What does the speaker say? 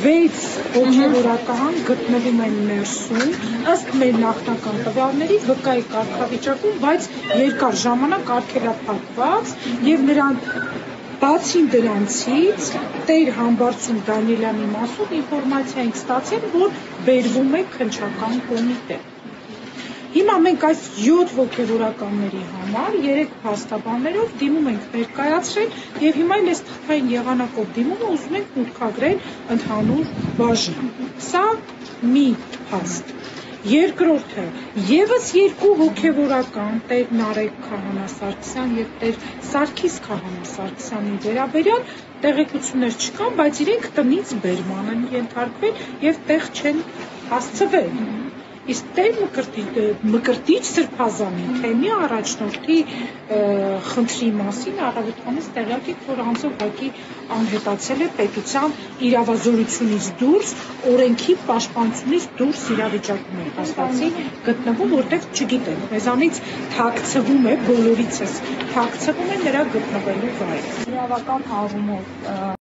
6 հոգևորական գտնվում են ներսում, ըստ մեր նախնական տվյալների վկայի կարգավիճակում, բայց երկար ժամանակ արգելափակված եւ նրանք բացի դրանցից Տեր Համբարձում Դանիելյանի մասով ինֆորմացիա ենք ստացել, որ բերվում է քննչական կոմիտե։ Հիմա մենք այս 7 հոգևորականների համար 3 փաստաբաններով դիմում ենք ներկայացրել եւ հիմա այս թղթային եղանակով դիմումը ուզում ենք մուտքագրել ընդհանուր բաժին։ Սա մի փաստ։ Երկրորդը եւս 2 հոգևորական Տեր Նարեկ Քահանա Սարգսյան եւ Տեր Սարգիս Քահանա Սարգսյանի վերաբերյալ տեղեկություններ չկան, բայց իրենք տնից բերման են ենթարկվել եւ տեղ չեն հասցվել։ Իսկ Տեր Մկրտիչ Սրբազանի թեմի առաջնորդի խնդրի մասին առավոտվանից տեղյակ եք, որ անձողակի անհետացել է պետության իրավազորությունից դուրս, օրենքի պաշտպանությունից դուրս իրավիճակում է հաստատի գտնվում, որտեղ չգիտեն, մեզանից թաքցվում է, բոլորիցս թաքցվում է նրա գտնվելու վայրը։ Իրավական առումով